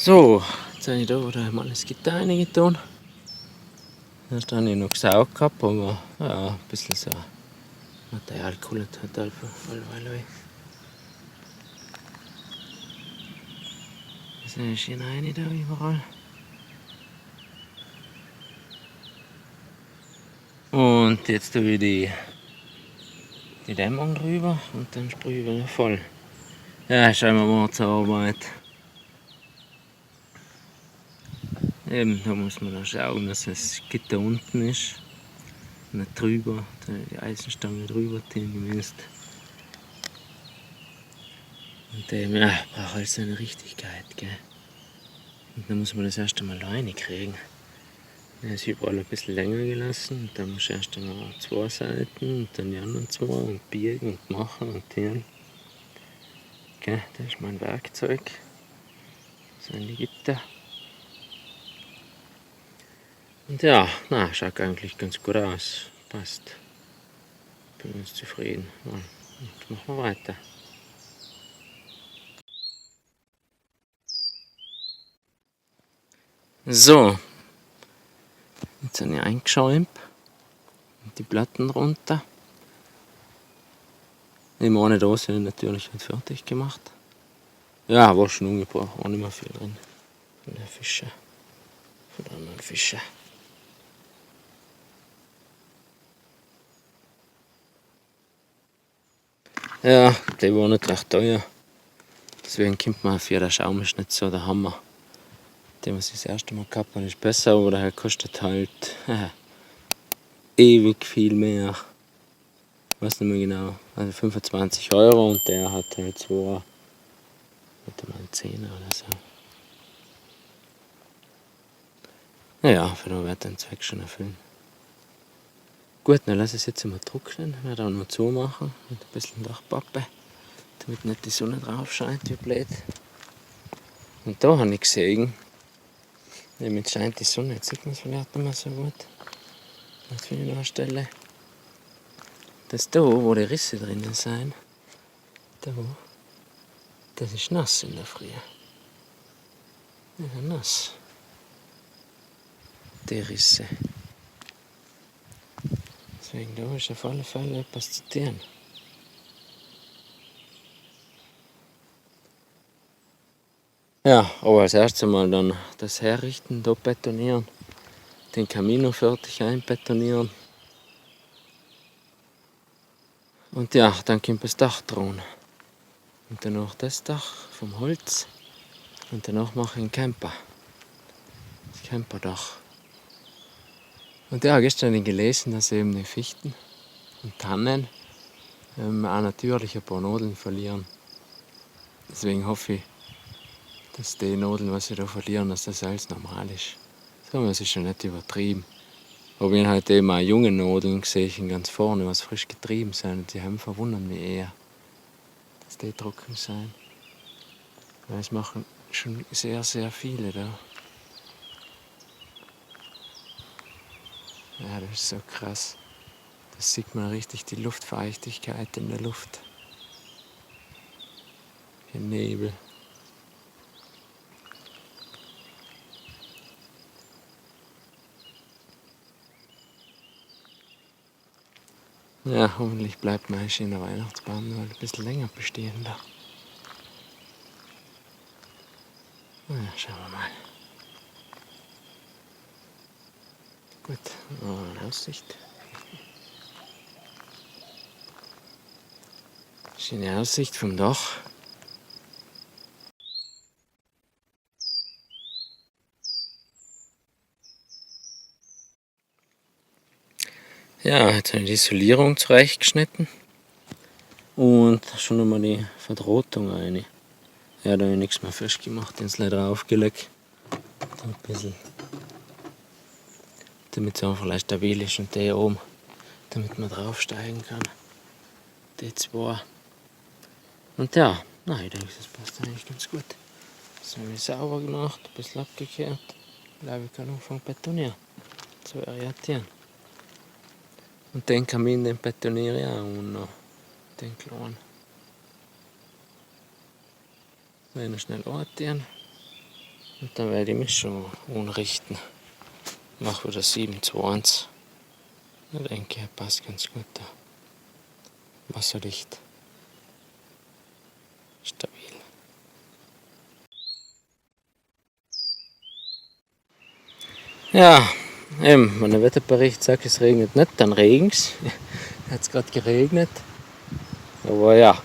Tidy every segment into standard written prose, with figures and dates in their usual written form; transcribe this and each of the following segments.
So, jetzt habe ich da wieder mal das Gitter reingetan. Erst habe ich noch gesaugt gehabt, aber ja, ein bisschen so Material geholt hat einfach allweil weg. Das ist schön rein da überall. Und jetzt tue ich die Dämmung drüber und dann sprühe ich wieder voll. Ja, schauen wir mal zur Arbeit. Eben, da muss man dann schauen, dass das Gitter unten ist, nicht drüber, die Eisenstange drüber ziehen gemüsst. Und ja, braucht halt seine Richtigkeit, gell. Und dann muss man das erst einmal reinkriegen. Er ist überall ein bisschen länger gelassen und dann muss ich erst einmal 2 Seiten und dann die anderen 2 und biegen und machen und tun. Okay, das ist mein Werkzeug. So ein Gitter. Und ja, na, schaut eigentlich ganz gut aus. Passt. Bin ganz zufrieden. Ja, und machen wir weiter. So, jetzt habe ich eingeschäumt und die Platten runter. Die meine da sind natürlich nicht fertig gemacht. Ja, war schon ungebrochen, war nicht mehr viel drin. Von der Fische, von den anderen Fischen. Ja, die war nicht recht teuer. Deswegen kommt man für den Schaum ist nicht so der Hammer. Den, was ich das erste Mal gehabt habe, ist besser, aber der kostet halt ewig viel mehr. Ich weiß nicht mehr genau. Also 25 € und der hat halt so, warte mal, 10 oder so. Naja, für den wird den Zweck schon erfüllen. Gut, dann lasse ich es jetzt mal trocknen, werde auch noch zumachen mit ein bisschen Dachpappe, damit nicht die Sonne drauf scheint, wie blöd. Und da habe ich gesehen, jetzt scheint die Sonne, jetzt sieht man es vielleicht nicht mehr so gut. Jetzt finde ich noch eine Stelle, dass da, wo die Risse drinnen sind, da, das ist nass in der Früh. Das ist nass. Die Risse. Deswegen da ist auf alle Fälle etwas zu tun. Ja, aber als erstes mal dann das herrichten, da betonieren, den Kamin noch fertig einbetonieren. Und ja, dann kommt das Dach dran. Und danach das Dach vom Holz. Und danach mache ich einen Camper. Das Camperdach. Und ja, gestern habe ich gelesen, dass eben die Fichten und Tannen auch natürlich ein paar Nadeln verlieren. Deswegen hoffe ich, dass die Nadeln, was sie da verlieren, dass das alles normal ist. So, das ist schon nicht übertrieben. Aber ich habe halt eben auch junge Nadeln gesehen, ganz vorne, was frisch getrieben sind. Und die haben verwundert mich eher, dass die trocken sind. Weil das machen schon sehr, sehr viele da. Ja, das ist so krass. Da sieht man richtig die Luftfeuchtigkeit in der Luft. Der Nebel. Ja, hoffentlich bleibt mein schöner Weihnachtsbaum noch ein bisschen länger bestehen da. Na, schauen wir mal. Gut, eine Aussicht. Schöne Aussicht vom Dach. Ja, jetzt habe ich die Isolierung zurechtgeschnitten und schon nochmal die Verdrahtung rein. Ja, da habe ich nichts mehr frisch gemacht, ins Leder aufgelegt. Ein bisschen, damit es einfach leicht stabil ist und der oben, damit man draufsteigen kann. Die 2. Und ja, nein, ich denke, das passt eigentlich ganz gut. Das habe ich sauber gemacht, ein bisschen abgekehrt. Ich glaube, ich kann anfangen betonieren. Zu variieren. Und den Kamin, den betoniere ich auch und noch den kleinen. Wenn schnell anziehen. Und dann werde ich mich schon umrichten. Mach wieder 7-2-1. Ich denke, passt ganz gut da. Wasserdicht. Stabil. Ja, eben, wenn der Wetterbericht sagt, es regnet nicht, dann regnet es. Hat es gerade geregnet. Aber ja,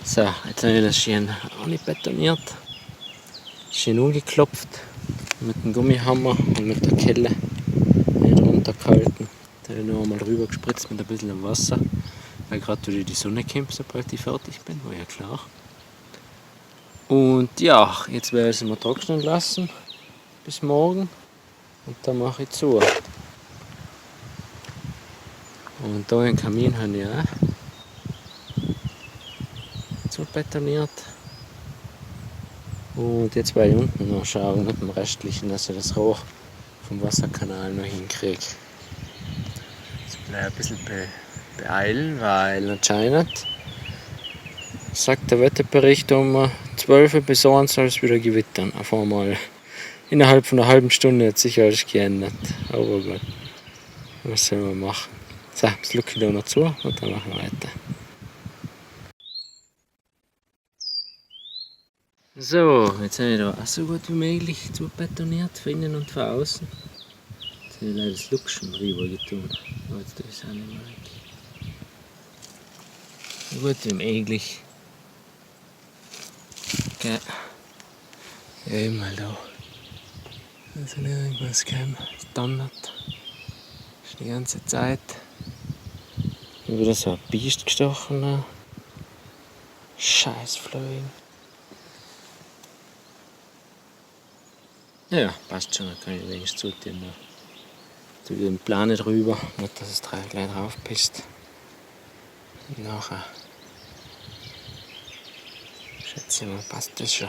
so, jetzt habe ich das schön betoniert. Schön umgeklopft. Mit dem Gummihammer und mit der Kelle nicht runtergehalten. Dann habe ich noch einmal rüber gespritzt mit ein bisschen Wasser. Weil gerade wieder die Sonne kommt, sobald ich fertig bin, war ja klar. Und ja, jetzt werde ich es mal trocknen lassen. Bis morgen. Und dann mache ich zu. Und da im Kamin habe ich auch zu betoniert. Und jetzt werde ich unten noch schauen mit dem Restlichen, dass ich das Rohr vom Wasserkanal noch hinkriege. Jetzt gleich ein bisschen beeilen, weil anscheinend sagt der Wetterbericht um 12 bis 1 soll es wieder gewittern. Auf einmal. Innerhalb von einer halben Stunde hat sich alles geändert. Aber gut, was soll man machen? So, das lücke ich da noch zu und dann machen wir weiter. So, jetzt habe ich da auch so gut wie möglich zu betoniert, von innen und von außen. Jetzt habe ich leider das Luxen drüber getan. Aber jetzt tue ich es auch nicht mehr weg. So gut wie möglich. Okay. Ja, immer da. Also nicht irgendwas käme. Es donnert. Das ist die ganze Zeit. Ich habe wieder so ein Biest gestochen. Scheiß Flöhen. Ja, passt schon, dann kann ich wenigstens zutun. Tu den Plan drüber, nicht dass es gleich drauf pisst. Und nachher schätze ich mal, passt das schon.